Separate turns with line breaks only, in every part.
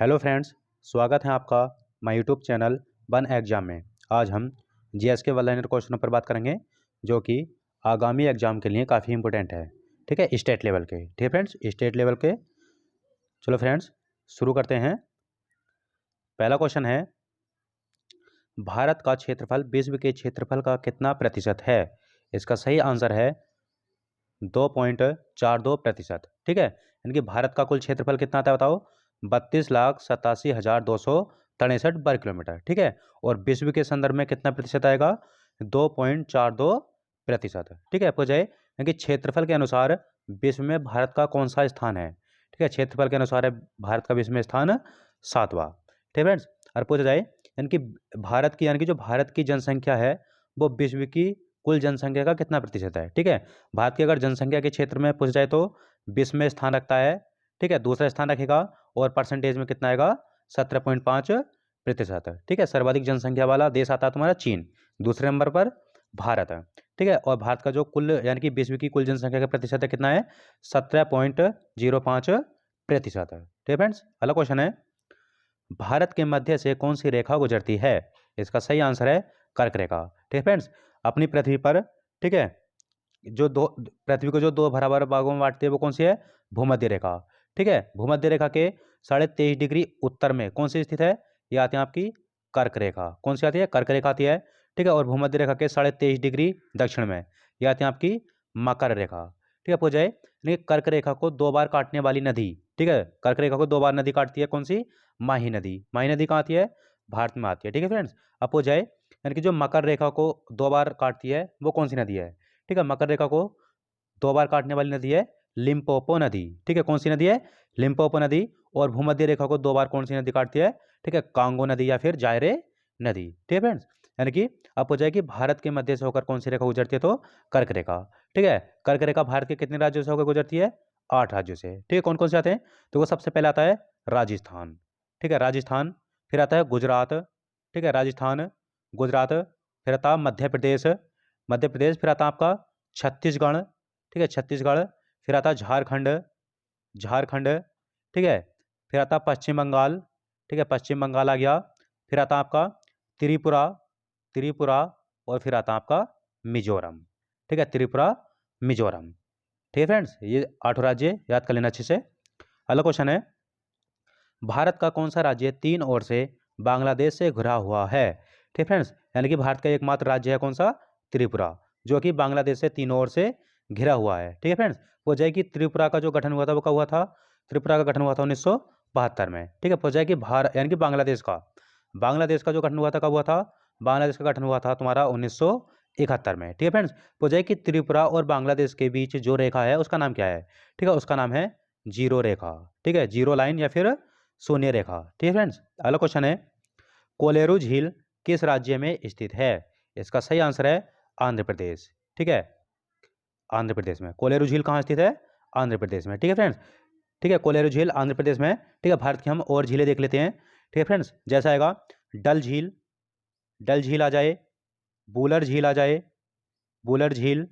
Hello friends, स्वागत है आपका my YouTube channel one exam में। आज हम जीएस के वन लाइनर क्वेश्चनों पर बात करेंगे जो कि आगामी एग्जाम के लिए काफ़ी इंपॉर्टेंट है। ठीक है, स्टेट लेवल के। ठीक है फ्रेंड्स, स्टेट लेवल के। चलो फ्रेंड्स, शुरू करते हैं। पहला क्वेश्चन है, भारत का क्षेत्रफल विश्व के क्षेत्रफल का कितना प्रतिशत है? इसका सही आंसर है 2.42%। ठीक है, यानी कि भारत का कुल क्षेत्रफल कितना आता है बताओ? 32,87,263 वर्ग किलोमीटर। ठीक है, और विश्व के संदर्भ में कितना प्रतिशत आएगा? 2.42%। ठीक है, आपको जाए यानी कि क्षेत्रफल के अनुसार विश्व में भारत का कौन सा स्थान है? ठीक है, क्षेत्रफल के अनुसार है भारत का विश्व में स्थान 7वां। ठीक है फ्रेंड्स, और पूछा जाए यानी कि भारत की, यानी कि जो भारत की जनसंख्या है वो विश्व की कुल जनसंख्या का कितना प्रतिशत है? ठीक है, भारत की अगर जनसंख्या के क्षेत्र में पूछा जाए तो विश्व में स्थान रखता है। ठीक है, दूसरा स्थान रखेगा और परसेंटेज में कितना आएगा? 17.5%। ठीक है, सर्वाधिक जनसंख्या वाला देश आता है तुम्हारा चीन, दूसरे नंबर पर भारत है। ठीक है, और भारत का जो कुल यानी कि विश्व की कुल जनसंख्या का प्रतिशत है कितना है? 17.05%। ठीक है फ्रेंड्स, अगला क्वेश्चन है, भारत के मध्य से कौन सी रेखा गुजरती है? इसका सही आंसर है कर्क रेखा। ठीक है फ्रेंड्स, अपनी पृथ्वी पर, ठीक है, जो दो पृथ्वी को जो दो बराबर भागों में बांटती है वो कौन सी है? भूमध्य रेखा। ठीक है, भूमध्य रेखा के 23.5 डिग्री उत्तर में कौन सी स्थित है? ये आती है आपकी कर्क रेखा। कौन सी आती है? कर्क रेखा आती है। ठीक है, और भूमध्य रेखा के 23.5 डिग्री दक्षिण में ये आती है आपकी मकर रेखा। ठीक है, पूछा जाए यानी कर्क रेखा को दो बार काटने वाली नदी। ठीक है, कर्क रेखा को दो बार नदी काटती है, कौन सी? माही नदी। माही नदी कहाँ आती है? भारत में आती है। ठीक है फ्रेंड्स, अब पूछा जाए यानी कि जो मकर रेखा को दो बार काटती है वो कौन सी नदी है? ठीक है, मकर रेखा को दो बार काटने वाली नदी है लिम्पोपो नदी। ठीक है, कौन सी नदी है? लिम्पोपो नदी। और भूमध्य रेखा को दो बार कौन सी नदी काटती है? ठीक है, कांगो नदी या फिर जायरे नदी। ठीक है फ्रेंड्स, यानी कि अब हो जाए कि भारत के मध्य से होकर कौन सी रेखा गुजरती है? तो कर्क रेखा। ठीक है, कर्क रेखा भारत के कितने राज्यों से होकर गुजरती है? 8 राज्यों से। ठीक है, कौन कौन से आते हैं? तो वो सबसे पहले आता है राजस्थान। ठीक है, राजस्थान। फिर आता है गुजरात। ठीक है, राजस्थान, गुजरात। फिर आता है मध्य प्रदेश। मध्य प्रदेश। फिर आता है आपका छत्तीसगढ़। ठीक है, छत्तीसगढ़। फिर आता है झारखंड। झारखंड। ठीक है, फिर आता है पश्चिम बंगाल। ठीक है, पश्चिम बंगाल आ गया। फिर आता है आपका त्रिपुरा। त्रिपुरा। और फिर आता है आपका मिजोरम। ठीक है, त्रिपुरा, मिजोरम। ठीक है फ्रेंड्स, ये 8 राज्य याद कर लेना अच्छे से। अगला क्वेश्चन है, भारत का कौन सा राज्य तीन ओर से बांग्लादेश से घिरा हुआ है? ठीक है फ्रेंड्स, यानी कि भारत का एकमात्र राज्य है कौन सा? त्रिपुरा, जो कि बांग्लादेश से तीनों ओर से घिरा हुआ है। ठीक है फ्रेंड्स, वो जाए कि त्रिपुरा का जो गठन हुआ था वो कब हुआ था? त्रिपुरा का गठन हुआ था 1972 में। ठीक है, हो जाए कि भारत यानी कि बांग्लादेश का जो गठन हुआ था कब हुआ था? बांग्लादेश का गठन हुआ था तुम्हारा 1971 में। ठीक है फ्रेंड्स, हो जाए कि त्रिपुरा और बांग्लादेश के बीच जो रेखा है उसका नाम क्या है? ठीक है, उसका नाम है जीरो रेखा। ठीक है, जीरो लाइन या फिर शून्य रेखा। ठीक है फ्रेंड्स, अगला क्वेश्चन है, कोलेरू झील किस राज्य में स्थित है? इसका सही आंसर है आंध्र प्रदेश। ठीक है, आंध्र प्रदेश में कोलेरू झील कहाँ स्थित है? आंध्र प्रदेश में। ठीक है फ्रेंड्स, ठीक है, कोलेरू झील आंध्र प्रदेश में। ठीक है, भारत की हम और झीलें देख लेते हैं। ठीक है फ्रेंड्स, जैसा आएगा डल झील, डल झील आ जाए, बूलर झील आ जाए, बूलर झील।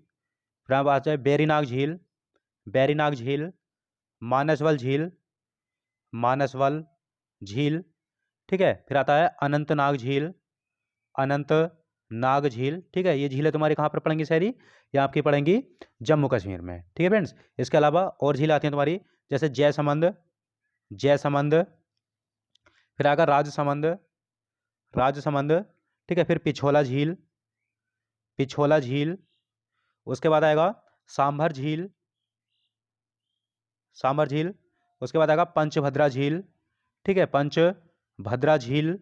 फिर अब आ जाए बेरीनाग झील, बेरीनाग झील, मानसवल झील, मानसवल झील। ठीक है, फिर आता है अनंतनाग झील, अनंतनाग झील। ठीक है, ये झीलें तुम्हारी कहाँ पर पड़ेंगी सारी? ये आपकी पड़ेंगी जम्मू कश्मीर में। ठीक है फ्रेंड्स, इसके अलावा और झील आती हैं तुम्हारी, जैसे जयसमंद, जयसमंद। फिर आएगा राजसमंद, राजसमंद। ठीक है, फिर पिछोला झील, पिछोला झील। उसके बाद आएगा सांभर झील, सांभर झील। उसके बाद आएगा पंचभद्रा झील। ठीक है, पंचभद्रा झील।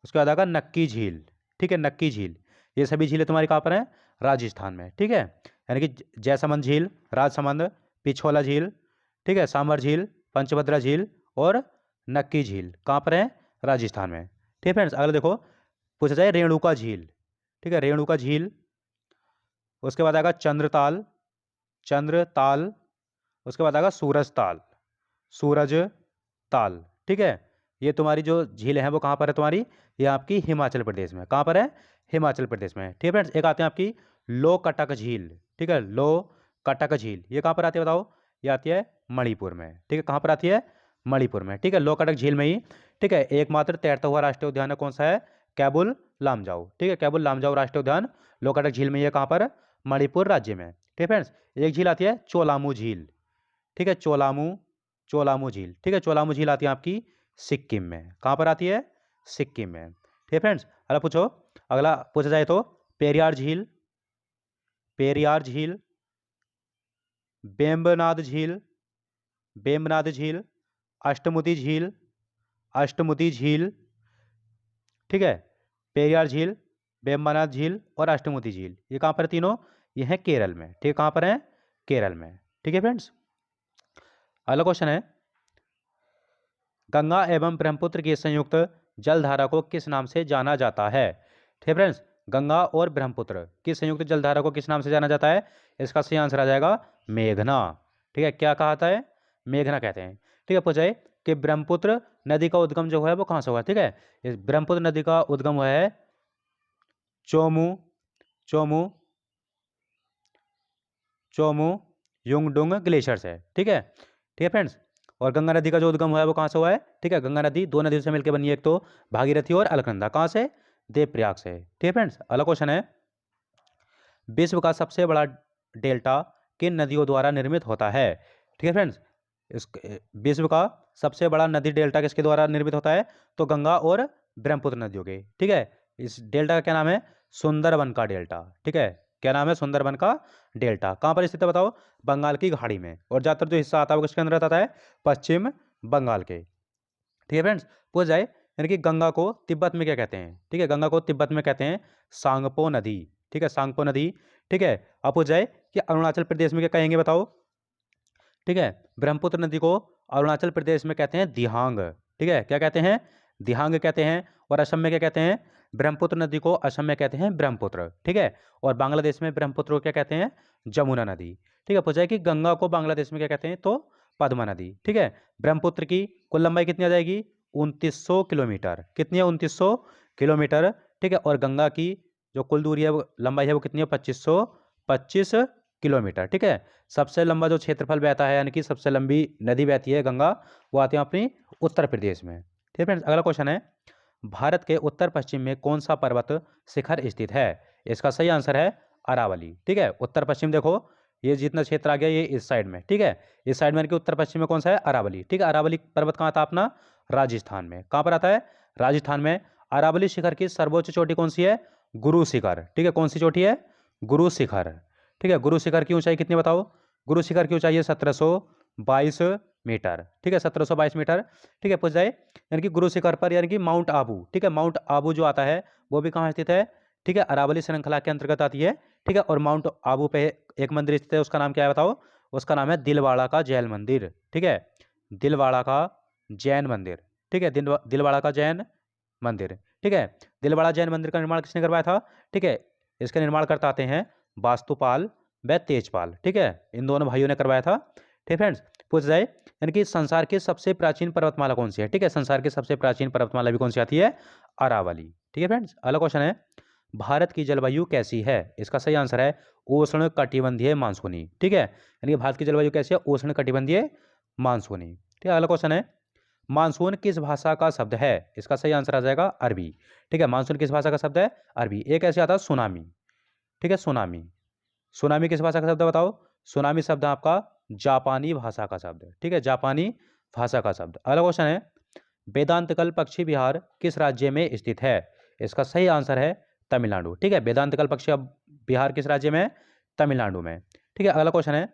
उसके बाद आएगा नक्की झील। ठीक है, नक्की झील। ये सभी झीलें तुम्हारी कहाँ पर हैं? राजस्थान में। ठीक है, यानी कि जयसमंद झील, राजसमंद, पिछोला झील, ठीक है, सांभर झील, पंचभद्रा झील और नक्की झील कहाँ पर है? राजस्थान में। ठीक है फ्रेंड्स, अगला देखो, पूछा जाए रेणुका झील। ठीक है, रेणुका झील। उसके बाद आएगा चंद्रताल, चंद्रताल। उसके बाद आएगा सूरज ताल, सूरज ताल। ठीक है, ये तुम्हारी जो झीलें हैं वो कहाँ पर है तुम्हारी? ये आपकी हिमाचल प्रदेश में। कहाँ पर है? हिमाचल प्रदेश में। ठीक है फ्रेंड्स, एक आते हैं आपकी लोकटक झील। ठीक है, लोकटक झील, ये कहाँ पर आती है बताओ? ये आती है मणिपुर में। ठीक है, कहाँ पर आती है? मणिपुर में, ठीक है, लोकटक झील में ही, ठीक है। एकमात्र तैरता हुआ राष्ट्रीय उद्यान कौन सा है? कैबुल लामजाओ, ठीक है, कैबुल लामजाओ राष्ट्रीय उद्यान लोकटक झील में, ये कहाँ पर? मणिपुर राज्य में, ठीक है फ्रेंड्स। एक झील आती है चोलामू झील, ठीक है, चोलामू, चोलामू झील, ठीक है, चोलामू झील आती है आपकी सिक्किम में। कहाँ पर आती है? सिक्किम में, ठीक है फ्रेंड्स। अगला पूछो, अगला पूछा जाए तो पेरियार झील, पेरियार झील, बेम्बनाद झील, बेम्बनाद झील, अष्टमुदी झील, अष्टमुदी झील, ठीक है, पेरियार झील, बेम्बनाद झील और अष्टमुदी झील, ये कहाँ पर है तीनों? ये हैं केरल में, ठीक है, कहाँ पर है? केरल में, ठीक है फ्रेंड्स। अगला क्वेश्चन है, गंगा एवं ब्रह्मपुत्र की संयुक्त जलधारा को किस नाम से जाना जाता है? ठीक है फ्रेंड्स, गंगा और ब्रह्मपुत्र की संयुक्त जलधारा को किस नाम से जाना जाता है? इसका सही आंसर आ जाएगा मेघना, ठीक है, क्या कहा था है? मेघना कहते हैं, ठीक है। पूछा है कि ब्रह्मपुत्र नदी का उद्गम जो है वो कहाँ से हुआ, ठीक है, इस ब्रह्मपुत्र नदी का उद्गम हुआ है चोमू, चोमू, चोमू युंगडुंग ग्लेशियर से, ठीक है, ठीक है फ्रेंड्स। और गंगा नदी का जो उद्गम हुआ है वो कहाँ से हुआ है? ठीक है, गंगा नदी दो नदियों से मिलकर बनी है, एक तो भागीरथी और अलकनंदा, कहाँ से? देवप्रयाग से, ठीक है फ्रेंड्स। अगला क्वेश्चन है, विश्व का सबसे बड़ा डेल्टा किन नदियों द्वारा निर्मित होता है? ठीक है फ्रेंड्स, इस विश्व का सबसे बड़ा नदी डेल्टा किसके द्वारा निर्मित होता है? तो गंगा और ब्रह्मपुत्र नदियों के, ठीक है। इस डेल्टा का क्या नाम है? सुंदरबन का डेल्टा, ठीक है, क्या नाम है? सुंदरबन का डेल्टा। कहाँ पर स्थित है बताओ? बंगाल की खाड़ी में, और ज़्यादातर जो हिस्सा आता है वो किसके अंदर आता है? पश्चिम बंगाल के, ठीक है फ्रेंड्स। पूछ जाए यानी कि गंगा को तिब्बत में क्या कहते हैं? ठीक है, गंगा को तिब्बत में कहते हैं सांगपो नदी, ठीक है, सांगपो नदी, ठीक है। अब पूछ जाए कि अरुणाचल प्रदेश में क्या कहेंगे बताओ? ठीक है, ब्रह्मपुत्र नदी को अरुणाचल प्रदेश में कहते हैं दिहांग, ठीक है, क्या कहते हैं? दिहांग कहते हैं। और असम में क्या कहते हैं? ब्रह्मपुत्र नदी को असम में कहते हैं ब्रह्मपुत्र, ठीक है। और बांग्लादेश में ब्रह्मपुत्र को क्या कहते हैं? जमुना नदी, ठीक है। पूछा है कि गंगा को बांग्लादेश में क्या कहते हैं? तो पद्मा नदी, ठीक है। ब्रह्मपुत्र की कुल लंबाई कितनी आ जाएगी? 2900 किलोमीटर, कितनी है? 2900 किलोमीटर, ठीक है। और गंगा की जो कुल दूरी है वो लंबाई है वो कितनी है? 2525 किलोमीटर, ठीक है। सबसे लंबा जो क्षेत्रफल बहता है यानी कि सबसे लंबी नदी बहती है गंगा, वो आती है अपनी उत्तर प्रदेश में, ठीक है फ्रेंड्स। अगला क्वेश्चन है, भारत के उत्तर पश्चिम में कौन सा पर्वत शिखर स्थित है? इसका सही आंसर है अरावली, ठीक है। उत्तर पश्चिम देखो, ये जितना क्षेत्र आ गया ये इस साइड में, ठीक है, इस साइड में यानी कि उत्तर पश्चिम में कौन सा है? अरावली, ठीक है। अरावली पर्वत कहाँ आता अपना? राजस्थान में, कहाँ पर आता है? राजस्थान में। अरावली शिखर की सर्वोच्च चोटी कौन सी है? गुरु शिखर, ठीक है, कौन सी चोटी है? गुरु शिखर, ठीक है। गुरु शिखर की ऊंचाई कितनी बताओ? गुरु शिखर की ऊंचाई है 1722 मीटर, ठीक है, 1722 मीटर, ठीक है। पूछ जाए यानी कि गुरु शिखर पर यानी कि माउंट आबू, ठीक है, माउंट आबू जो आता है वो भी कहाँ स्थित है? ठीक है, अरावली श्रृंखला के अंतर्गत आती है, ठीक है। और माउंट आबू पे एक मंदिर स्थित है, उसका नाम क्या है बताओ? उसका नाम है दिलवाड़ा का जैन मंदिर, ठीक है, दिलवाड़ा का जैन मंदिर, ठीक है, दिलवाड़ा का जैन मंदिर, ठीक है। दिलवाड़ा जैन मंदिर का निर्माण किसने करवाया था? ठीक है, इसका निर्माण करता आते हैं वास्तुपाल व तेजपाल, ठीक है, इन दोनों भाइयों ने करवाया था, ठीक फ्रेंड्स। पूछ जाए यानी कि संसार की सबसे प्राचीन पर्वतमाला कौन सी है? ठीक है, संसार की सबसे प्राचीन पर्वतमाला भी कौन सी आती है? अरावली, ठीक है फ्रेंड्स। अगला क्वेश्चन है, भारत की जलवायु कैसी है? इसका सही आंसर है उष्ण कटिबंधीय मानसूनी, ठीक है, यानी कि भारत की जलवायु कैसी है? उष्ण कटिबंधीय मानसूनी, ठीक है। अगला क्वेश्चन है, मानसून किस भाषा का शब्द है? इसका सही आंसर आ जाएगा अरबी, ठीक है, मानसून किस भाषा का शब्द है? अरबी। एक ऐसे आता है सुनामी, ठीक है, सुनामी, सुनामी किस भाषा का शब्द है बताओ? सुनामी शब्द है आपका जापानी भाषा का शब्द है, ठीक है, जापानी भाषा का शब्द। अगला क्वेश्चन है, वेदांतकल पक्षी विहार किस राज्य में स्थित है? इसका सही आंसर है तमिलनाडु, ठीक है, वेदांतकल पक्षी विहार किस राज्य में है? तमिलनाडु में, ठीक है। अगला क्वेश्चन है,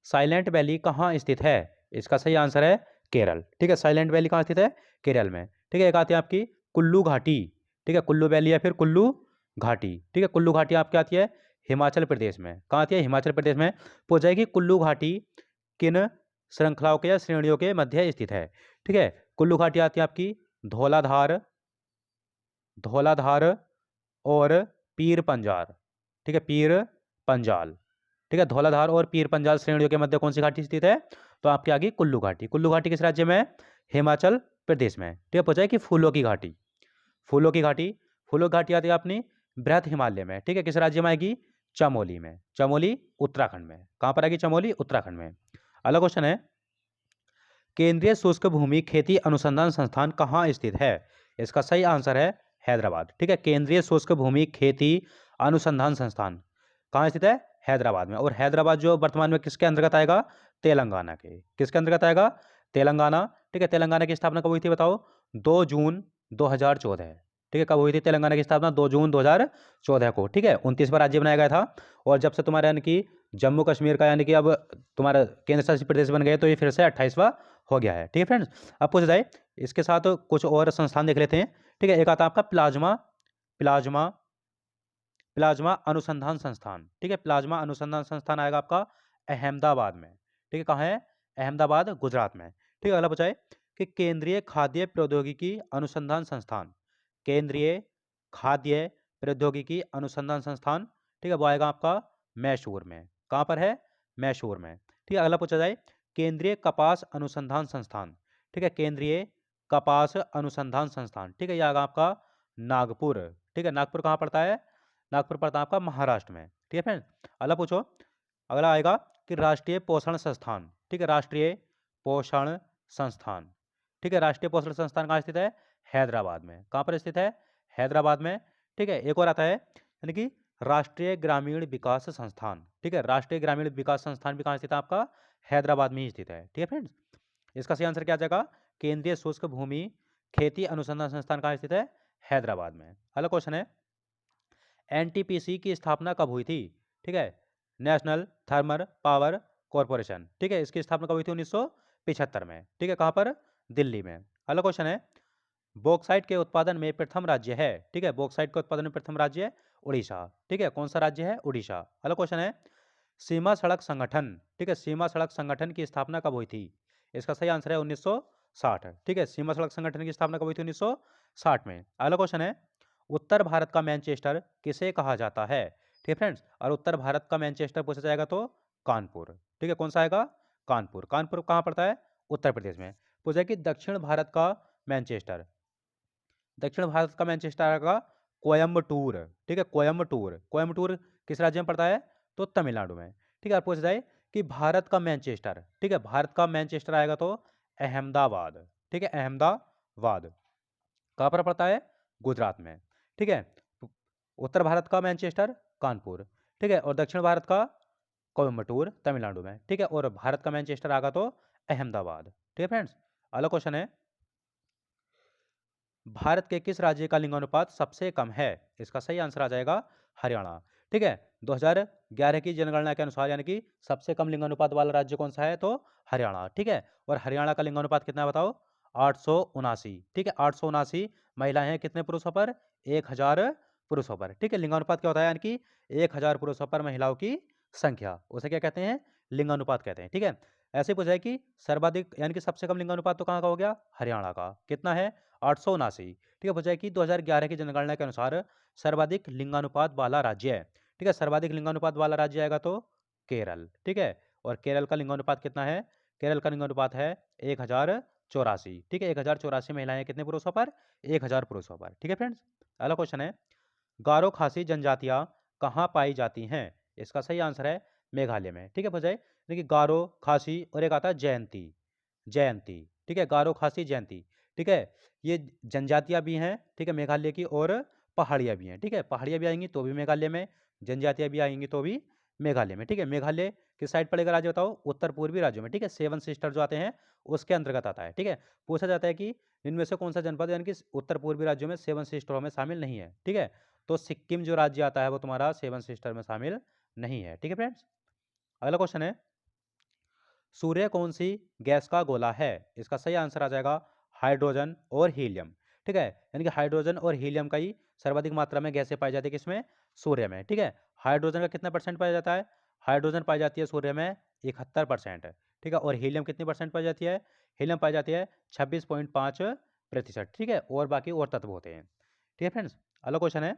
साइलेंट वैली कहाँ स्थित है? इसका सही आंसर है केरल, ठीक है, साइलेंट वैली कहाँ स्थित है? केरल में, ठीक है। एक आती है आपकी कुल्लू घाटी, ठीक है, कुल्लू वैली या फिर कुल्लू घाटी, ठीक है, कुल्लू घाटी आपकी आती है हिमाचल प्रदेश में, कहाँ आती है? हिमाचल प्रदेश में। पूछ जाएगी कुल्लू घाटी किन श्रृंखलाओं के या श्रेणियों के मध्य स्थित है? ठीक है, कुल्लू घाटी आती है आपकी धौलाधार, धौलाधार और पीर पंजाल, ठीक है, पीर पंजाल, ठीक है, धौलाधार और पीर पंजाल श्रेणियों के मध्य कौन सी घाटी स्थित है? तो आपकी आ गई कुल्लू घाटी। कुल्लू घाटी किस राज्य में है? हिमाचल प्रदेश में, ठीक है। पूछा है कि फूलों की घाटी, फूलों की घाटी, फूलों की घाटी आती है अपनी बृहद हिमालय में, ठीक है, किस राज्य में आएगी? चमोली में, चमोली उत्तराखंड में, कहाँ पर आएगी? चमोली उत्तराखंड में। अगला क्वेश्चन है, केंद्रीय शुष्क भूमि खेती अनुसंधान संस्थान कहाँ स्थित है? इसका सही आंसर है हैदराबाद। ठीक है, केंद्रीय शुष्क भूमि खेती अनुसंधान संस्थान कहाँ स्थित है? हैदराबाद में। और हैदराबाद जो वर्तमान में किसके अंतर्गत आएगा? तेलंगाना के। किसके अंतर्गत आएगा? तेलंगाना। ठीक है, तेलंगाना की स्थापना कब हुई थी बताओ? 2 जून 2014। ठीक है, कब हुई थी तेलंगाना की स्थापना? 2 जून 2014 को। ठीक है, 29वां राज्य बनाया गया था। और जब से तुम्हारा यानी कि जम्मू कश्मीर का यानी कि अब तुम्हारा केंद्र शासित प्रदेश बन गए, तो ये फिर से 28वां हो गया है। ठीक है फ्रेंड्स, अब पूछा जाए इसके साथ कुछ और संस्थान देख लेते हैं। ठीक है, एक आता है आपका प्लाज्मा प्लाज्मा प्लाज्मा अनुसंधान संस्थान। ठीक है, प्लाज्मा अनुसंधान संस्थान आएगा आपका अहमदाबाद में। ठीक है, कहाँ है? अहमदाबाद, गुजरात में। ठीक है, अगला पूछा है कि केंद्रीय खाद्य प्रौद्योगिकी अनुसंधान संस्थान, केंद्रीय खाद्य प्रौद्योगिकी अनुसंधान संस्थान, ठीक है, वो आएगा आपका मैसूर में। कहाँ पर है? मैसूर में। ठीक है, अगला पूछा जाए केंद्रीय कपास अनुसंधान संस्थान। ठीक है, केंद्रीय कपास अनुसंधान संस्थान, ठीक है, ये आएगा आपका नागपुर। ठीक है, नागपुर कहाँ पड़ता है? नागपुर पड़ता है आपका महाराष्ट्र में। ठीक है फ्रेंड, अगला पूछो। अगला आएगा कि राष्ट्रीय पोषण संस्थान। ठीक है, राष्ट्रीय पोषण संस्थान। ठीक है, राष्ट्रीय पोषण संस्थान कहाँ स्थित है? हैदराबाद में। कहाँ पर स्थित है? हैदराबाद में। ठीक है, एक और आता है यानी कि राष्ट्रीय ग्रामीण विकास संस्थान। ठीक है, राष्ट्रीय ग्रामीण विकास संस्थान भी कहाँ स्थित है? आपका हैदराबाद में ही स्थित है। ठीक है फ्रेंड्स, इसका सही आंसर क्या आ जाएगा? केंद्रीय शुष्क भूमि खेती अनुसंधान संस्थान कहाँ स्थित है? हैदराबाद में। अगला क्वेश्चन है एनटीपीसी की स्थापना कब हुई थी? ठीक है, नेशनल थर्मल पावर कॉरपोरेशन। ठीक है, इसकी स्थापना कब हुई थी? 1975 में। ठीक है, कहाँ पर? दिल्ली में। अगला क्वेश्चन है बॉक्साइट के उत्पादन में प्रथम राज्य है। ठीक है, बॉक्साइट के उत्पादन में प्रथम राज्य है उड़ीसा। ठीक है, कौन सा राज्य है? उड़ीसा। अगला क्वेश्चन है सीमा सड़क संगठन। ठीक है, सीमा सड़क संगठन की स्थापना कब हुई थी? इसका सही आंसर है 1960। ठीक है, सीमा सड़क संगठन की स्थापना कब हुई थी? 1960 में। अगला क्वेश्चन है उत्तर भारत का मैनचेस्टर किसे कहा जाता है? ठीक है फ्रेंड्स, और उत्तर भारत का मैनचेस्टर पूछा जाएगा तो कानपुर। ठीक है, कौन सा आएगा? कानपुर। कानपुर कहाँ पड़ता है? उत्तर प्रदेश में। पूछा है कि दक्षिण भारत का मैनचेस्टर, दक्षिण भारत का मैनचेस्टर आएगा कोयम्बटूर। ठीक है, कोयम्बटूर। कोयम्बटूर किस राज्य में पड़ता है? तो तमिलनाडु में। ठीक है, और पूछा जाए कि भारत का मैनचेस्टर, ठीक है, भारत का मैनचेस्टर आएगा तो अहमदाबाद। ठीक है, अहमदाबाद कहाँ पर पड़ता है? गुजरात में। ठीक है, उत्तर भारत का मैनचेस्टर कानपुर। ठीक है, और दक्षिण भारत का कोयम्बटूर तमिलनाडु में। ठीक है, और भारत का मैनचेस्टर आएगा तो अहमदाबाद। ठीक है फ्रेंड्स, अगला क्वेश्चन है भारत के किस राज्य का लिंगानुपात सबसे कम है? इसका सही आंसर आ जाएगा हरियाणा। ठीक है, 2011 की जनगणना के अनुसार यानी कि सबसे कम लिंगानुपात वाला राज्य कौन सा है? तो हरियाणा। ठीक है, और हरियाणा का लिंगानुपात कितना है बताओ? 879। ठीक है, 879 महिलाएं हैं कितने पुरुषों पर? 1000 पुरुषों पर। ठीक है, लिंगानुपात क्या होता है? यानी कि 1000 पुरुषों पर महिलाओं की संख्या, उसे क्या कहते हैं? लिंगानुपात कहते हैं। ठीक है, ऐसे पूछा है कि सर्वाधिक यानी कि सबसे कम लिंगानुपात तो कहाँ का हो गया? हरियाणा का। कितना है? 879। ठीक है, पूछा है कि 2011 की जनगणना के अनुसार सर्वाधिक लिंगानुपात वाला राज्य है। ठीक है, सर्वाधिक लिंगानुपात वाला राज्य आएगा तो केरल। ठीक है, और केरल का लिंगानुपात कितना है? केरल का लिंगानुपात है 1084। ठीक है, 1084 महिलाएं कितने पुरुषों पर? 1000 पुरुषों पर। ठीक है फ्रेंड्स, अगला क्वेश्चन है गारो खासी जनजातियां कहाँ पाई जाती हैं? इसका सही आंसर है मेघालय में। ठीक है, बजाय देखिए गारो खासी और एक आता है जयंती। जयंती, ठीक है, गारो खासी जयंती। ठीक है, ये जनजातियां भी हैं, ठीक है, मेघालय की, और पहाड़ियाँ भी हैं। ठीक है, पहाड़ियाँ भी आएंगी तो भी मेघालय में, जनजातियां भी आएंगी तो भी मेघालय में। ठीक है, मेघालय किस साइड पड़ेगा राज्य बताओ? उत्तर पूर्वी राज्यों में। ठीक है, 7 सिस्टर जो आते हैं उसके अंतर्गत आता है। ठीक है, पूछा जाता है कि इनमें से कौन सा जनपद यानी कि उत्तर पूर्वी राज्यों में 7 सिस्टरों में शामिल नहीं है? ठीक है, तो सिक्किम जो राज्य आता है वो तुम्हारा 7 सिस्टर में शामिल नहीं है। ठीक है फ्रेंड्स, अगला क्वेश्चन है सूर्य कौन सी गैस का गोला है? इसका सही आंसर आ जाएगा हाइड्रोजन और हीलियम। ठीक है, यानी कि हाइड्रोजन और हीलियम का ही सर्वाधिक मात्रा में गैसें पाई जाती है किसमें? सूर्य में। ठीक है, हाइड्रोजन का कितना परसेंट पाया जाता है? हाइड्रोजन पाई जाती है सूर्य में 71%। ठीक है, और हीलियम कितनी परसेंट पाई जाती है? हीलियम पाई जाती है 26.5%। ठीक है, और बाकी और तत्व होते हैं। ठीक है फ्रेंड्स, अगला क्वेश्चन है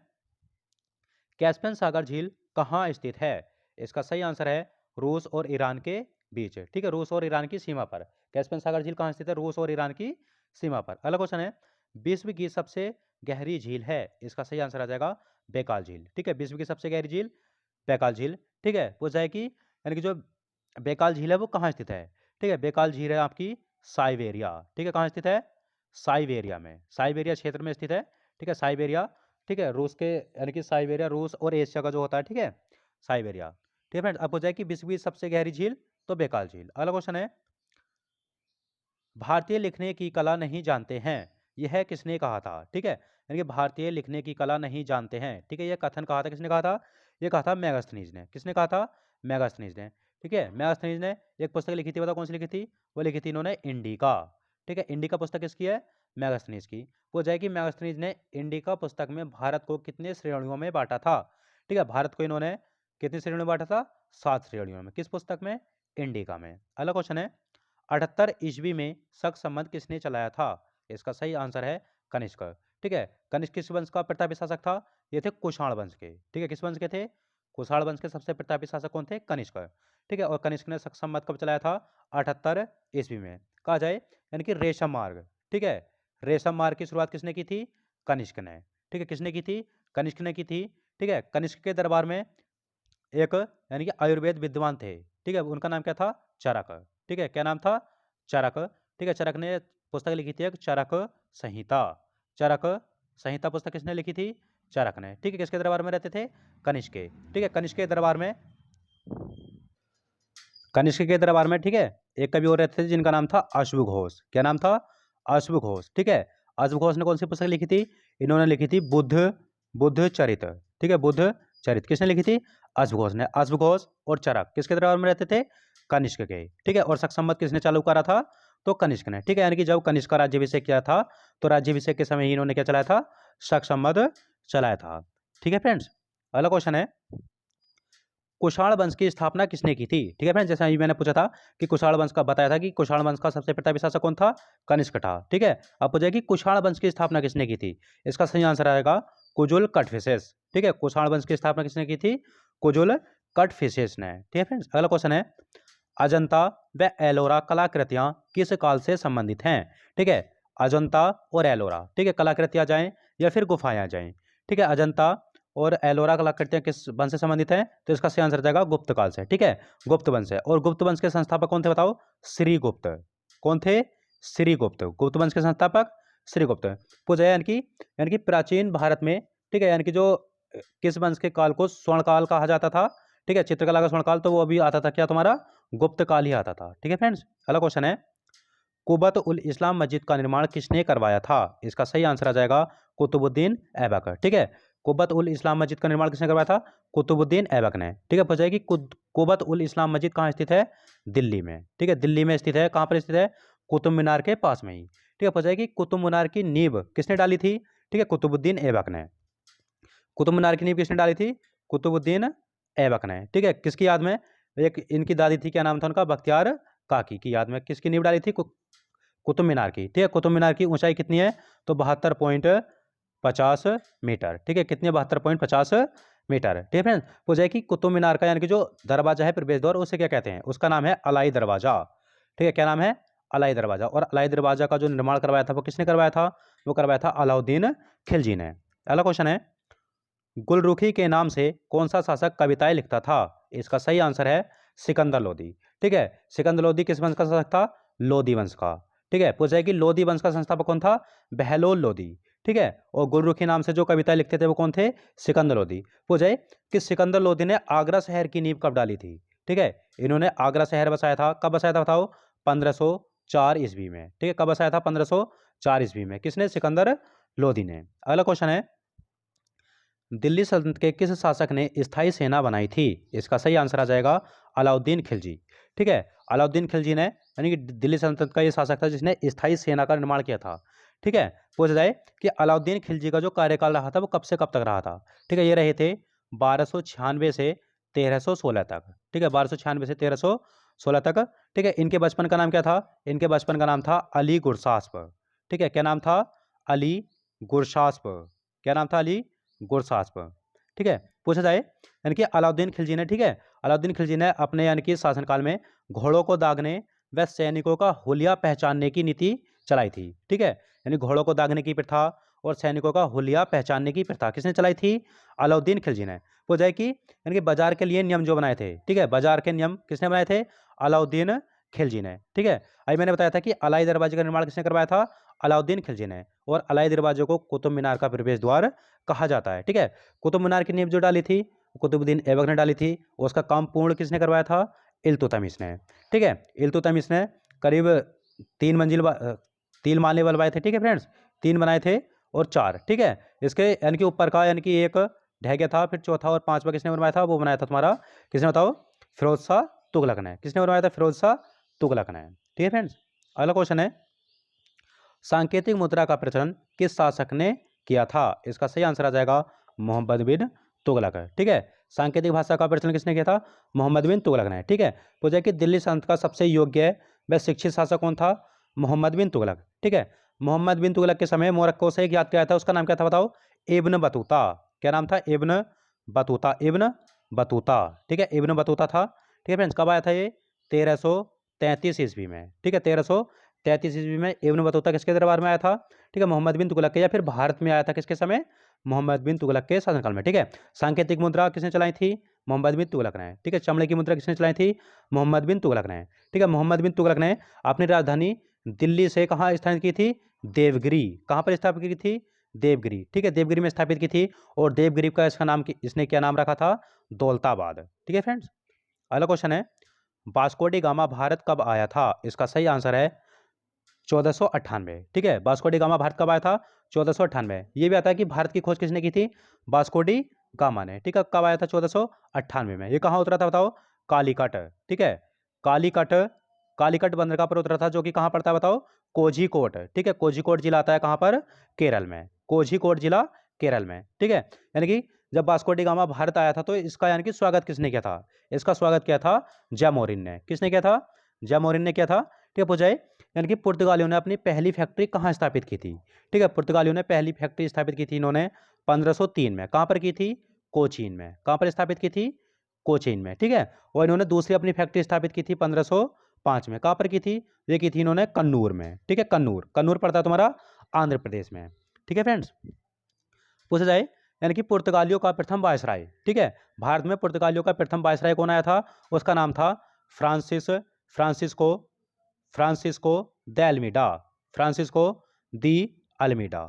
कैस्पियन सागर झील कहाँ स्थित है? इसका सही आंसर है रूस और ईरान के बीच। ठीक है, रूस और ईरान की सीमा पर कैस्पियन सागर झील कहाँ स्थित है? रूस और ईरान की सीमा पर। अगला क्वेश्चन है विश्व की सबसे गहरी झील है? इसका सही आंसर आ जाएगा बैकाल झील। ठीक है, विश्व की सबसे गहरी झील बैकाल झील। ठीक है, पूछा है कि यानी कि जो बैकाल झील है वो कहाँ स्थित है? ठीक है, बैकाल झील है आपकी साइबेरिया। ठीक है, कहाँ स्थित है? साइबेरिया में, साइबेरिया क्षेत्र में स्थित है। ठीक है, साइबेरिया। ठीक है, रूस के यानी कि साइबेरिया रूस और एशिया का जो होता है, ठीक है, साइबेरिया। ठीक है फ्रेंड्स, अब हो जाए कि विश्व की सबसे गहरी झील, तो बेकाल झील। अगला क्वेश्चन है, भारतीय लिखने की कला नहीं जानते हैं, यह किसने कहा था? ठीक है, यानी कि भारतीय लिखने की कला नहीं जानते हैं। ठीक है, यह कथन कहा था, किसने कहा था? यह कहा था मेगास्थनीज ने। किसने कहा था? मेगास्थनीज ने। ठीक है, मेगास्थनीज ने एक पुस्तक लिखी थी, बताओ कौन सी लिखी थी? वो लिखी थी इन्होंने इंडिका। ठीक है, इंडिका पुस्तक किसकी है? मेगास्थनीज की। वो जाएगी, मेगास्थनीज ने इंडिका पुस्तक में भारत को कितने श्रेणियों में बांटा था? ठीक है, भारत को इन्होंने कितनी श्रेणियों में बांटा था? 7 श्रेणियों में। किस पुस्तक में? इंडिका में। अगला क्वेश्चन है, 78 ईस्वी में शक संवत किसने चलाया था? इसका सही आंसर है कनिष्क। ठीक है, कनिष्क किस वंश का प्रतापी शासक था? ये थे कुषाण वंश के। ठीक है, किस वंश के थे? कुषाण वंश के सबसे प्रतापी शासक कौन थे? कनिष्क। ठीक है, और कनिष्क ने शक संवत कब चलाया था? 78 ईस्वी में। कहा जाए यानी कि रेशम मार्ग। ठीक है, रेशम मार्ग की शुरुआत किसने की थी? कनिष्क ने। ठीक है, किसने की थी? कनिष्क ने की थी। ठीक है, कनिष्क के दरबार में एक यानी कि आयुर्वेद विद्वान थे। ठीक है, उनका नाम क्या था? चरक। ठीक है, क्या नाम था? चरक। ठीक है, चरक ने पुस्तक लिखी थी एक, चरक संहिता। चरक संहिता पुस्तक किसने लिखी थी? चरक ने। ठीक है, किसके दरबार में रहते थे? कनिष्क के। ठीक है, कनिष्क के दरबार में, कनिष्क के दरबार में, ठीक है, एक कवि और रहते थे जिनका नाम था अश्वघोष। क्या नाम था? अश्वघोष। ठीक है, अश्वघोष ने कौन सी पुस्तक लिखी थी? इन्होंने लिखी थी बुद्ध, बुद्ध चरित। ठीक है, बुद्ध चरित किसने लिखी थी? अश्वघोष ने। अश्वघोष और चरक किसके दरबार में रहते थे? कनिष्क के। ठीक है, और शक संवत किसने चालू करा था? तो कनिष्क ने। ठीक है, यानी कि जब कनिष्क का राज्याभिषेक किया था, तो राज्याभिषेक के समय ही इन्होंने क्या चलाया था? शक संवत चलाया था। ठीक है फ्रेंड्स, अगला क्वेश्चन है, कुषाण वंश की स्थापना किसने की थी? ठीक है फ्रेंड्स, जैसे अभी मैंने पूछा था कि कुषाण वंश का बताया था कि कुषाण वंश का सबसे प्रतापी शासक कौन था? कनिष्क था। ठीक है, अब पूछा कि कुषाण वंश की स्थापना किसने की थी? इसका सही आंसर आएगा कुजुल कटफिसेस। ठीक है, कुषाण वंश की स्थापना किसने की थी? कुजुल कटफिसेस ने। ठीक है फ्रेंड्स, अगला क्वेश्चन है, अजंता व एलोरा कलाकृतियां किस काल से संबंधित हैं? ठीक है, अजंता और एलोरा, ठीक है, कलाकृतियां जाएं या फिर गुफाएं जाएं। ठीक है, अजंता और एलोरा कलाकृतियां किस वंश से संबंधित हैं? तो इसका सही आंसर जाएगा गुप्त काल से। ठीक है, गुप्त वंश है। और गुप्त वंश के संस्थापक कौन थे बताओ? श्रीगुप्त। कौन थे? श्रीगुप्त। गुप्त वंश के संस्थापक श्रीगुप्त। पूछा यानी कि प्राचीन भारत में, ठीक है, यानी कि जो किस वंश के काल को स्वर्ण काल कहा जाता था? ठीक है, चित्रकला का स्वर्ण काल, तो वो अभी आता था क्या तुम्हारा? गुप्त काल ही आता था। ठीक है फ्रेंड्स, अगला क्वेश्चन है, कुबत उल इस्लाम मस्जिद का निर्माण किसने करवाया था? इसका सही आंसर आ जाएगा कुतुबुद्दीन ऐबक। ठीक है, कुबत उल इस्लाम मस्जिद का निर्माण किसने करवाया था? कुतुबुद्दीन ऐबक ने। ठीक है, पूछा है कि कुबत उल इस्लाम मस्जिद कहाँ स्थित है? दिल्ली में। ठीक है, दिल्ली में स्थित है। कहाँ पर स्थित है? कुतुब मीनार के पास में ही। ठीक है, पूछा है कि कुतुब मीनार की नींव किसने डाली थी? ठीक है, कुतुबुद्दीन ऐबक ने। कुतुब मीनार की नींव किसने डाली थी? कुतुबुद्दीन ऐबक ने। ठीक है, किसकी याद में? एक इनकी दादी थी, क्या नाम था उनका? बख्तियार काकी की याद में किसकी नींव डाली थी? कुतुब मीनार की। ठीक है, कुतुब मीनार की ऊंचाई कितनी है? तो 72.50 मीटर। ठीक है, कितनी? 72.50 मीटर। ठीक है फ्रेंड्स, पूछा है कि कुतुब मीनार का यानी कि जो दरवाजा है, प्रवेश द्वार, उसे क्या कहते हैं? उसका नाम है अलाई दरवाजा। ठीक है, क्या नाम है? अलाई दरवाजा। और अलाई दरवाजा का जो निर्माण करवाया था वो किसने करवाया था? वो करवाया था अलाउद्दीन खिलजी ने। अगला क्वेश्चन है, गुलरुखी के नाम से कौन सा शासक कविताएं लिखता था? इसका सही आंसर है सिकंदर लोदी। ठीक है, सिकंदर लोदी किस वंश का शासक था? लोदी वंश का। ठीक है, पूछा है कि लोदी वंश का संस्थापक कौन था? बहलोल लोदी। ठीक है, और गुलरुखी नाम से जो कविताएं लिखते थे वो कौन थे? सिकंदर लोदी। पूछा है कि सिकंदर लोदी ने आगरा शहर की नींव कब डाली थी? ठीक है, इन्होंने आगरा शहर बसाया था। कब बसाया था बताओ? 1504 ईस्वी में। ठीक है, कब बसाया था? 1504 ईस्वी में। किसने? सिकंदर लोदी ने। अगला क्वेश्चन है, दिल्ली सल्तनत के किस शासक ने स्थायी सेना बनाई थी? इसका सही आंसर आ जाएगा अलाउद्दीन खिलजी। ठीक है, अलाउद्दीन खिलजी ने, यानी कि दिल्ली सल्तनत का ये शासक था जिसने स्थायी सेना का निर्माण किया था। ठीक है, पूछा जाए कि अलाउद्दीन खिलजी का जो कार्यकाल रहा था वो कब से कब तक रहा था? ठीक है, ये रहे थे 1296 से 1316 तक। ठीक है, 1296 से 1316 तक। ठीक है, इनके बचपन का नाम क्या था? इनके बचपन का नाम था अली गुरसास्प। ठीक है, क्या नाम था? अली गुरसास्प। क्या नाम था? अली गुरसास्प। ठीक है, पूछा जाए यानी कि अलाउद्दीन खिलजी ने, ठीक है, अलाउद्दीन खिलजी ने अपने यानी कि शासनकाल में घोड़ों को दागने व सैनिकों का हुलिया पहचानने की नीति चलाई थी। ठीक है, यानी घोड़ों को दागने की प्रथा और सैनिकों का हुलिया पहचानने की प्रथा किसने चलाई थी? अलाउद्दीन खिलजी ने। पूछा जाए कि यानी कि बाजार के लिए नियम जो बनाए थे, ठीक है, बाजार के नियम किसने बनाए थे? अलाउद्दीन खिलजी ने। ठीक है, अभी मैंने बताया था कि अलाई दरवाजे का निर्माण किसने करवाया था? अलाउद्दीन खिलजी ने। और अलाई दरवाजे को कुतुब मीनार का प्रवेश द्वार कहा जाता है। ठीक है, कुतुब मीनार की नींव जो डाली थी कुतुबुद्दीन ऐबक ने डाली थी, और उसका काम पूर्ण किसने करवाया था? इल्तुतमिश ने। ठीक है, इल्तुतमिश ने करीब 3 माले बनवाए थे। ठीक है फ्रेंड्स, 3 बनाए थे और 4। ठीक है, इसके यानी कि ऊपर का यानी कि एक ढह गया था, फिर चौथा और पांचवा किसने बनवाया था? वो बनाया था तुम्हारा, किसने बताओ? फिरोज शाह तुगलक ने। किसने बनवाया था? फिरोज शाह तुगलक ने। ठीक है फ्रेंड्स, अगला क्वेश्चन है, सांकेतिक मुद्रा का प्रचलन किस शासक ने किया था? इसका सही आंसर आ जाएगा मोहम्मद बिन तुगलक। ठीक है, सांकेतिक भाषा का प्रचलन किसने किया था? मोहम्मद बिन तुगलक ने। ठीक है, पूछा कि दिल्ली सल्तनत का सबसे योग्य व शिक्षित शासक कौन था? मोहम्मद बिन तुगलक। ठीक है, मोहम्मद बिन तुगलक के समय मोरक्को से एक यात्री आया था, उसका नाम क्या था बताओ? Ibn Battuta. क्या नाम था? Ibn Battuta. Ibn Battuta. ठीक है, इब्न बतूता था। ठीक है फ्रेंड्स, कब आया था ये? 1333 ईस्वी में। ठीक है, 1333 ईस्वी में इब्न बतूता किसके दरबार में आया था? ठीक है, मोहम्मद बिन तुगलक के, या फिर भारत में आया था किसके समय? मोहम्मद बिन तुगलक के शासनकाल में। ठीक है, सांकेतिक मुद्रा किसने चलाई थी? मोहम्मद बिन तुगलक ने। ठीक है, चमड़े की मुद्रा किसने चलाई थी? मोहम्मद बिन तुगलक ने। ठीक है, मोहम्मद बिन तुगलक ने अपनी राजधानी दिल्ली से कहाँ स्थापित की थी? देवगिरी। कहाँ पर स्थापित की थी? देवगिरी। ठीक है, देवगिरी में स्थापित की थी, और देवगिरी का इसका नाम इसने क्या नाम रखा था? दौलताबाद। ठीक है फ्रेंड्स, अगला क्वेश्चन है, वास्को डी गामा भारत कब आया था? इसका सही आंसर है 1498। ठीक है, वास्को डी गामा भारत कब आया था? 1498। ये भी आता है कि भारत की खोज किसने की थी? वास्को डी गामा ने। ठीक है, कब आया था? 1498 में। ये कहाँ उतरा था बताओ? कालीकट। ठीक है, कालीकट, कालीकट बंदरगाह पर उतरा था, जो कि कहाँ पड़ता है बताओ? कोझिकोड। ठीक है, कोझिकोड जिला आता है कहाँ पर? केरल में। कोझिकोड जिला केरल में। ठीक है, यानी कि जब वास्को डी गामा भारत आया था तो इसका यानी कि स्वागत किसने किया था? इसका स्वागत किया था जैमोरिन ने। किसने किया था? जैमोरिन ने किया था। ठीक है, पूछा यानी कि पुर्तगालियों ने अपनी पहली फैक्ट्री कहाँ स्थापित की थी? ठीक है, पुर्तगालियों ने पहली फैक्ट्री स्थापित की थी इन्होंने 1503 में। कहाँ पर की थी? कोचीन में। कहाँ पर स्थापित की थी? कोचीन में। ठीक है, और इन्होंने दूसरी अपनी फैक्ट्री स्थापित की थी 1505 में। कहाँ पर की थी? ये की थी इन्होंने कन्नूर में। ठीक है, कन्नूर, कन्नूर पड़ता है तुम्हारा आंध्र प्रदेश में। ठीक है फ्रेंड्स, पूछा जाए यानी कि पुर्तगालियों का प्रथम वायसराय। ठीक है, भारत में पुर्तगालियों का प्रथम वायसराय कौन आया था? उसका नाम था Francisco Francisco de Almeida. Francisco de Almeida.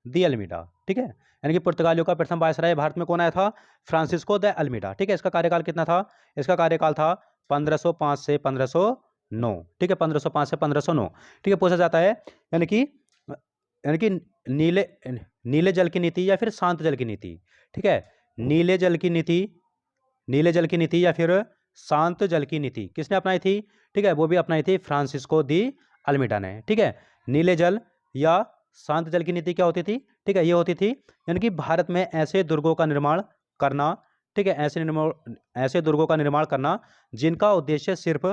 De Almeida. ठीक है, यानी कि पुर्तगालियों का प्रथम वायसराय भारत में कौन आया था? Francisco de Almeida. ठीक है, इसका कार्यकाल कितना था? इसका कार्यकाल था 1505 से 1509। ठीक है, 1505 से 1509। ठीक है, पूछा जाता है यानी कि नीले नीले जल की नीति या फिर शांत जल की नीति? ठीक है, नीले जल की नीति, नीले जल की नीति या फिर शांत जल की नीति किसने अपनाई थी? ठीक है, वो भी अपनाई थी फ्रांसिस्को दी अल्मीडा ने। ठीक है, नीले जल या शांत जल की नीति क्या होती थी? ठीक है, ये होती थी यानी कि भारत में ऐसे दुर्गों का निर्माण करना। ठीक है, ऐसे दुर्गों का निर्माण करना जिनका उद्देश्य सिर्फ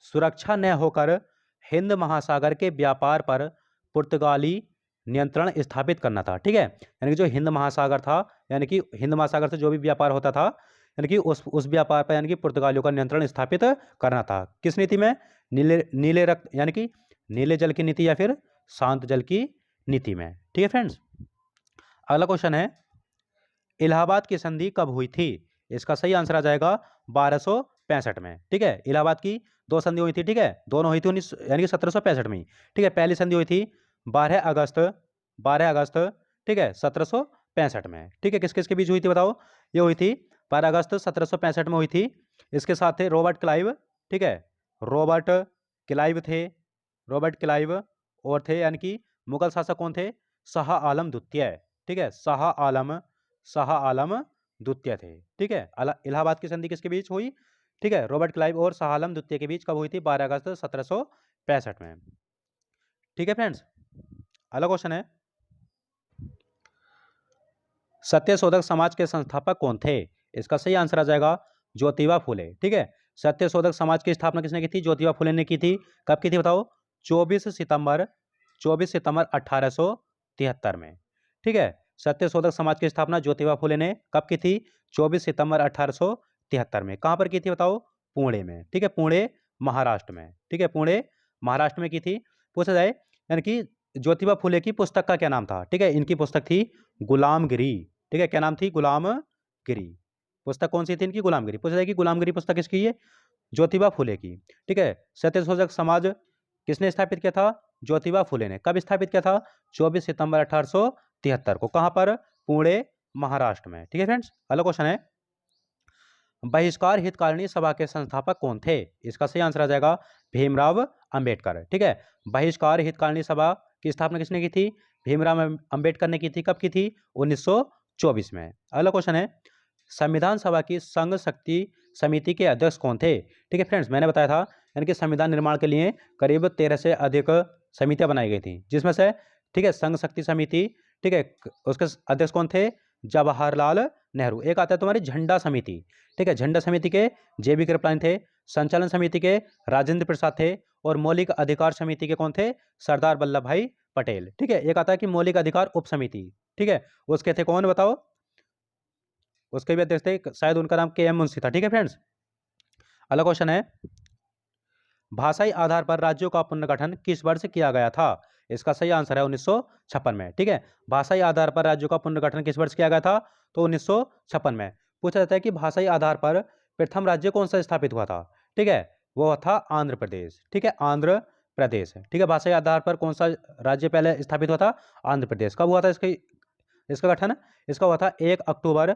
सुरक्षा न होकर हिंद महासागर के व्यापार पर पुर्तगाली नियंत्रण स्थापित करना था। ठीक है, यानी कि जो हिंद महासागर था, यानी कि हिंद महासागर से जो भी व्यापार होता था, यानी कि उस व्यापार पर यानी कि पुर्तगालियों का नियंत्रण स्थापित करना था। किस नीति में? नीले नीले रक्त यानी कि नीले जल की नीति या फिर शांत जल की नीति में। ठीक है फ्रेंड्स, अगला क्वेश्चन है, इलाहाबाद की संधि कब हुई थी? इसका सही आंसर आ जाएगा 1265 में। ठीक है, इलाहाबाद की 2 संधि हुई थी। ठीक है, दोनों हुई थी 19 यानी कि 1765 में। ठीक है, पहली संधि हुई थी 12 अगस्त ठीक है 1765 में। ठीक है, किस किस के बीच हुई थी बताओ? ये हुई थी 12 अगस्त 1765 में हुई थी। इसके साथ थे रॉबर्ट क्लाइव। ठीक है, रॉबर्ट क्लाइव थे, रॉबर्ट क्लाइव, और थे यानी कि मुगल शासक कौन थे? शाह आलम द्वितीय। ठीक है, शाह आलम द्वितीय थे। ठीक है, इलाहाबाद की संधि किसके बीच हुई? ठीक है, रॉबर्ट क्लाइव और शाह आलम द्वितीय के बीच कब हुई थी? 12 अगस्त 1765 में। ठीक है फ्रेंड्स, अगला क्वेश्चन है, सत्यशोधक समाज के संस्थापक कौन थे? इसका सही आंसर आ जाएगा ज्योतिबा फुले। ठीक है, सत्यशोधक समाज की स्थापना किसने की थी? ज्योतिबा फुले ने की थी। कब की थी बताओ? 24 सितंबर 1873 में। ठीक है, सत्यशोधक समाज की स्थापना ज्योतिबा फुले ने कब की थी? 24 सितंबर 1873 में। कहाँ पर की थी बताओ? पुणे में। ठीक है, पुणे महाराष्ट्र में। ठीक है, पुणे महाराष्ट्र में की थी। पूछा जाए यानी कि ज्योतिबा फुले की पुस्तक का क्या नाम था? ठीक है, इनकी पुस्तक थी गुलामगिरी। ठीक है, क्या नाम थी? गुलामगिरी। पुस्तक कौन सी थी इनकी? गुलामगिरी। पूछा जाए कि गुलामगिरी पुस्तक किसकी है? ज्योतिबा फुले की। ठीक है, सत्यशोधक समाज किसने स्थापित किया था? ज्योतिबा फुले ने। कब स्थापित किया था? 24 सितंबर 1873 को। कहां पर? पुणे, महाराष्ट्र में। ठीक है फ्रेंड्स, अगला क्वेश्चन है, बहिष्कार हितकारिणी सभा के संस्थापक कौन थे? इसका सही आंसर आ जाएगा भीमराव अंबेडकर। ठीक है, बहिष्कार हितकारिणी सभा की स्थापना किसने की थी? भीमराव अंबेडकर ने की थी। कब की थी? 1924 में। अगला क्वेश्चन है, संविधान सभा की संघ शक्ति समिति के अध्यक्ष कौन थे? ठीक है फ्रेंड्स, मैंने बताया था यानी कि संविधान निर्माण के लिए करीब 13 से अधिक समितियां बनाई गई थी, जिसमें से ठीक है संघ शक्ति समिति, ठीक है, उसके अध्यक्ष कौन थे? जवाहरलाल नेहरू। एक आता है तुम्हारी झंडा समिति। ठीक है, झंडा समिति के JB कृपलानी थे। संचालन समिति के राजेंद्र प्रसाद थे। और मौलिक अधिकार समिति के कौन थे? सरदार वल्लभ भाई पटेल। ठीक है, एक आता है कि मौलिक अधिकार उप समिति। ठीक है, उसके थे कौन बताओ? उसके भी अध्यक्ष थे, शायद उनका नाम KM मुंशी था। ठीक है फ्रेंड्स, अगला क्वेश्चन है, भाषाई आधार पर राज्यों का पुनर्गठन किस वर्ष किया गया था? इसका सही आंसर है 1956 में। ठीक है, भाषाई आधार पर राज्यों का पुनर्गठन किस वर्ष किया गया था? तो 1956 में। पूछा जाता है कि भाषाई आधार पर प्रथम राज्य कौन सा स्थापित हुआ था? ठीक है, वो था आंध्र प्रदेश। ठीक है, आंध्र प्रदेश। ठीक है, भाषाई आधार पर कौन सा राज्य पहले स्थापित हुआ था? आंध्र प्रदेश। कब हुआ था इसका गठन? इसका हुआ था 1 अक्टूबर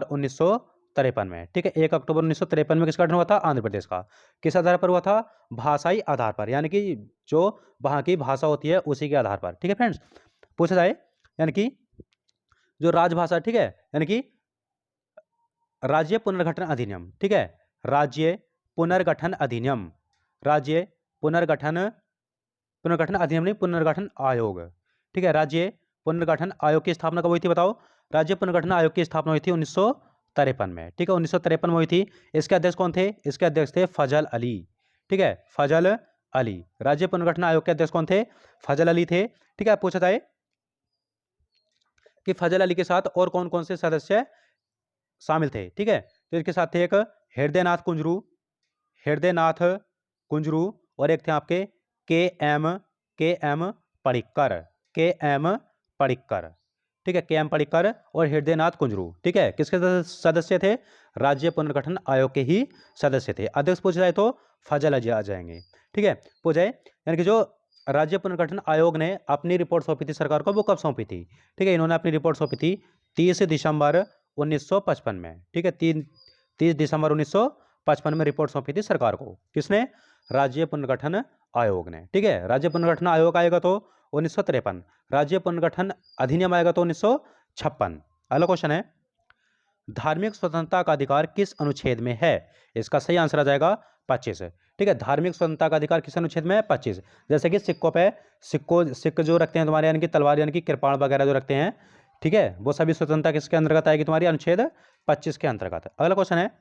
1953 में। ठीक है, 1 अक्टूबर 1953 में किसका गठन हुआ था? आंध्र प्रदेश का। किस आधार पर हुआ था? भाषाई आधार पर, यानी कि जो वहां की भाषा होती है उसी के आधार पर। ठीक है फ्रेंड्स, पूछा जाए यानी कि जो राजभाषा, ठीक है, यानी कि राज्य पुनर्गठन अधिनियम। ठीक है, राज्य पुनर्गठन अधिनियम, राज्य पुनर्गठन पुनर्गठन अधिनियम नहीं, पुनर्गठन आयोग। ठीक है, राज्य पुनर्गठन आयोग की स्थापना कब हुई थी बताओ? राज्य पुनर्गठन आयोग की स्थापना हुई थी 1953 में। ठीक है, 1953 में हुई थी। इसके अध्यक्ष कौन थे? इसके अध्यक्ष थे फजल अली। ठीक है, फजल अली। राज्य पुनर्गठन आयोग के अध्यक्ष कौन थे? फजल अली थे। ठीक है, पूछा जाए कि फजल अली के साथ और कौन कौन से सदस्य शामिल थे? ठीक है, तो इसके साथ थे एक हृदयनाथ कुंजरू, और एक थे आपके के एम पडिक्कर। ठीक है, KM पडिक्कर और हृदयनाथ कुंजरू। ठीक है, किसके सदस्य थे? राज्य पुनर्गठन आयोग के ही सदस्य थे। अध्यक्ष पूछा जाए तो फजल अली आ जाएंगे। ठीक है, पूछा जाए यानी कि जो राज्य पुनर्गठन आयोग ने अपनी रिपोर्ट सौंपी थी सरकार को, वो कब सौंपी थी? ठीक है, इन्होंने अपनी रिपोर्ट सौंपी थी 30 दिसंबर 1955 में। ठीक है, 30 दिसंबर 1955 में रिपोर्ट सौंपी थी सरकार को। किसने? राज्य पुनर्गठन आयोग ने। ठीक है, राज्य पुनर्गठन आयोग आएगा तो 1953, राज्य पुनर्गठन अधिनियम आएगा तो 1956। अगला क्वेश्चन है, धार्मिक स्वतंत्रता का अधिकार किस अनुच्छेद में है? इसका सही आंसर आ जाएगा 25। ठीक है, धार्मिक स्वतंत्रता का अधिकार किस अनुच्छेद में है? 25। जैसे कि सिक्को जो रखते हैं तुम्हारे, यानी कि तलवार यानी कि कृपाण वगैरह जो रखते हैं, ठीक है, वो सभी स्वतंत्रता किसके अंतर्गत आएगी तुम्हारी? अनुच्छेद 25 के अंतर्गत। अगला क्वेश्चन है,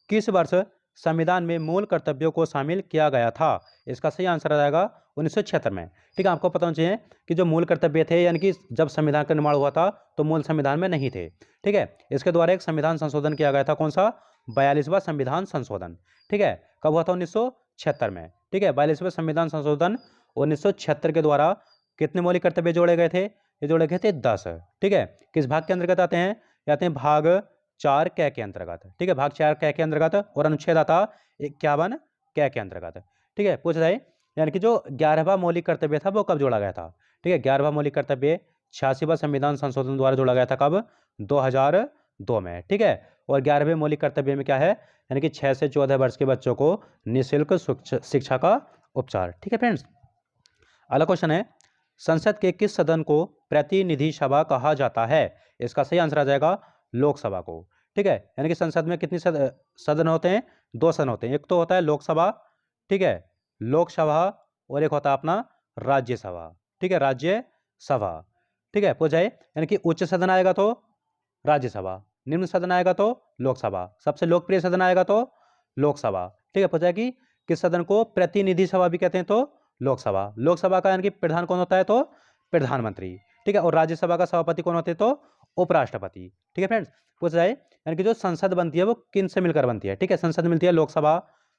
किस वर्ष संविधान में मूल कर्तव्यों को शामिल किया गया था? इसका सही आंसर आ जाएगा 1976 में। ठीक है, आपको पता होना चाहिए कि जो मूल कर्तव्य थे, यानी कि जब संविधान का निर्माण हुआ था तो मूल संविधान में नहीं थे। ठीक है, इसके द्वारा एक संविधान संशोधन किया गया था। कौन सा? 42वां संविधान संशोधन। ठीक है, कब हुआ था? 1976 में। ठीक है, 42वां संविधान संशोधन 1976 के द्वारा कितने मौलिक कर्तव्य जोड़े गए थे? ये जोड़े गए थे 10। ठीक है, किस भाग के अंतर्गत आते हैं? आते हैं भाग 4 कै के अंतर्गत। ठीक है, भाग 4 कै के अंतर्गत, और अनुच्छेद आता 51 कै के अंतर्गत। ठीक है, पूछा जाए यानी कि जो 11वां मौलिक कर्तव्य था वो कब जोड़ा गया था? ठीक है, 11वां मौलिक कर्तव्य 86वां संविधान संशोधन द्वारा जोड़ा गया था। कब? 2002 में। ठीक है, और 11वें मौलिक कर्तव्य में क्या है? यानी कि 6 से 14 वर्ष के बच्चों को निःशुल्क शिक्षा का उपचार। ठीक है फ्रेंड्स, अगला क्वेश्चन है, संसद के किस सदन को प्रतिनिधि सभा कहा जाता है? इसका सही आंसर आ जाएगा लोकसभा को। ठीक है, यानी कि संसद में कितनी सदन होते हैं? 2 सदन होते हैं। एक तो होता है लोकसभा, ठीक है, लोकसभा, और एक होता है अपना राज्यसभा। ठीक है, राज्यसभा। ठीक है, पूछा जाए यानी कि उच्च सदन आएगा तो राज्यसभा, निम्न सदन आएगा तो लोकसभा, सबसे लोकप्रिय सदन आएगा तो लोकसभा। ठीक है, पूछा जाए कि किस सदन को प्रतिनिधि सभा भी कहते हैं? तो लोकसभा। लोकसभा का यानी कि प्रधान कौन होता है? तो प्रधानमंत्री। ठीक है, और राज्यसभा का सभापति कौन होते हैं? तो उपराष्ट्रपति। ठीक है फ्रेंड्स, पूछा जाए यानी कि जो संसद बनती है वो किन से मिलकर बनती है? ठीक है, संसद मिलती है लोकसभा,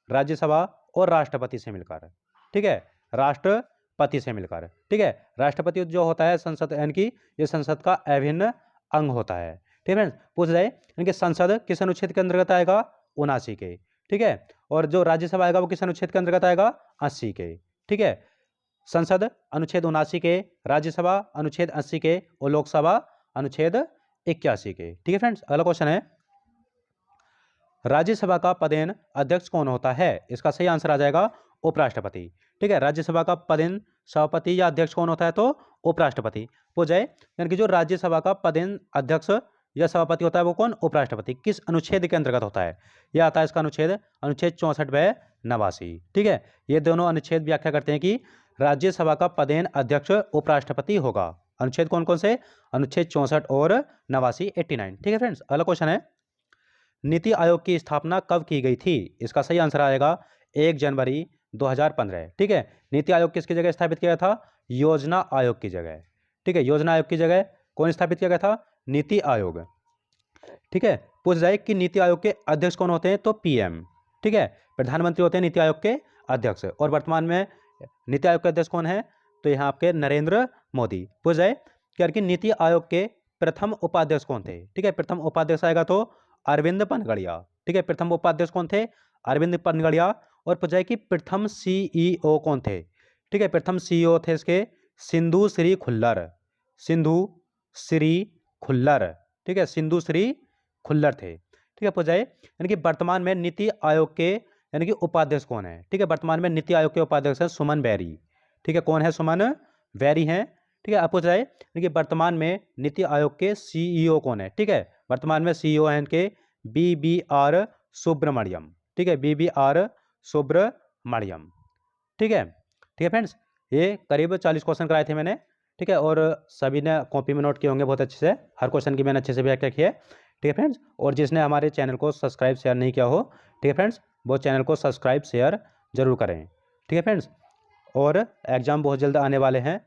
राज्यसभा और राष्ट्रपति से मिलकर। ठीक है, राष्ट्रपति से मिलकर। ठीक है, राष्ट्रपति जो होता है संसद, यानी कि ये संसद का अभिन्न अंग होता है। ठीक है फ्रेंड्स, पूछा जाए यानी कि संसद किस अनुच्छेद के अंतर्गत आएगा? 79 के। ठीक है, और जो राज्यसभा आएगा वो किस अनुच्छेद के अंतर्गत आएगा? 80 के। ठीक है, संसद अनुच्छेद 79 के, राज्यसभा अनुच्छेद 80 के और लोकसभा अनुच्छेद 81 के। ठीक है फ्रेंड्स, अगला क्वेश्चन है राज्यसभा का पदेन अध्यक्ष कौन होता है? इसका सही आंसर आ जाएगा उपराष्ट्रपति। ठीक है, राज्यसभा का पदेन सभापति या अध्यक्ष कौन होता है? तो उपराष्ट्रपति हो जाए। यानी कि जो राज्यसभा का पदेन अध्यक्ष या सभापति होता है वो कौन? उपराष्ट्रपति। किस अनुच्छेद के अंतर्गत होता है? यह आता है इसका अनुच्छेद 64/89। ठीक है, ये दोनों अनुच्छेद व्याख्या करते हैं कि राज्यसभा का पदेन अध्यक्ष उपराष्ट्रपति होगा। अनुच्छेद कौन कौन से? अनुच्छेद 64 और 89, 89। ठीक है फ्रेंड्स, अगला क्वेश्चन है नीति आयोग की स्थापना कब की गई थी? इसका सही आंसर आएगा 1 जनवरी 2015। ठीक है, नीति आयोग किसकी जगह स्थापित किया था? योजना आयोग की जगह। ठीक है, योजना आयोग की जगह कौन स्थापित किया गया था? नीति आयोग। ठीक है, पूछ जाए कि नीति आयोग के अध्यक्ष कौन होते हैं? तो पीएम। ठीक है, प्रधानमंत्री होते हैं नीति आयोग के अध्यक्ष। और वर्तमान में नीति आयोग के अध्यक्ष कौन है? तो यहाँ आपके नरेंद्र मोदी। पूछ जाए कि नीति आयोग के प्रथम उपाध्यक्ष कौन थे? ठीक है, प्रथम उपाध्यक्ष आएगा तो अरविंद पनगड़िया। ठीक है, प्रथम उपाध्यक्ष कौन थे? अरविंद पनगड़िया। और पूछा है कि प्रथम सीईओ कौन थे? ठीक है, प्रथम सीईओ थे इसके सिंधु श्री खुल्लर। सिंधु श्री खुल्लर। ठीक है, सिंधु श्री खुल्लर थे। ठीक है, पूछा है यानी कि वर्तमान में नीति आयोग के यानी कि उपाध्यक्ष कौन है? ठीक है, वर्तमान में नीति आयोग के उपाध्यक्ष हैं सुमन बैरी। ठीक है, कौन है? सुमन बैरी हैं। ठीक है, आप पूछ रहे हैं यानी कि वर्तमान में नीति आयोग के सीईओ कौन है? ठीक है, वर्तमान में सीईओ हैं इनके BBR सुब्रमण्यम। ठीक है, BBR सुब्रमण्यम। ठीक है फ्रेंड्स, ये करीब 40 क्वेश्चन कराए थे मैंने। ठीक है, और सभी ने कॉपी में नोट किए होंगे बहुत अच्छे से। हर क्वेश्चन की मैंने अच्छे से व्याख्या की है। ठीक है फ्रेंड्स, और जिसने हमारे चैनल को सब्सक्राइब शेयर नहीं किया हो, ठीक है फ्रेंड्स, वो चैनल को सब्सक्राइब शेयर जरूर करें। ठीक है फ्रेंड्स, और एग्जाम बहुत जल्द आने वाले हैं,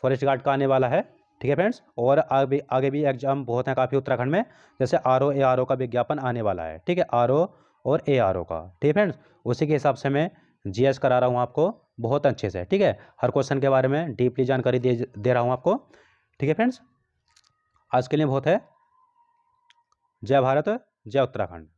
फॉरेस्ट गार्ड का आने वाला है। ठीक है फ्रेंड्स, और आगे भी एग्जाम बहुत हैं काफ़ी उत्तराखंड में, जैसे RO ARO का विज्ञापन आने वाला है। ठीक है, RO और ARO का। ठीक है फ्रेंड्स, उसी के हिसाब से मैं GS करा रहा हूँ आपको बहुत अच्छे से। ठीक है, हर क्वेश्चन के बारे में डीपली जानकारी दे रहा हूँ आपको। ठीक है फ्रेंड्स, आज के लिए बहुत है। जय भारत, जय उत्तराखंड।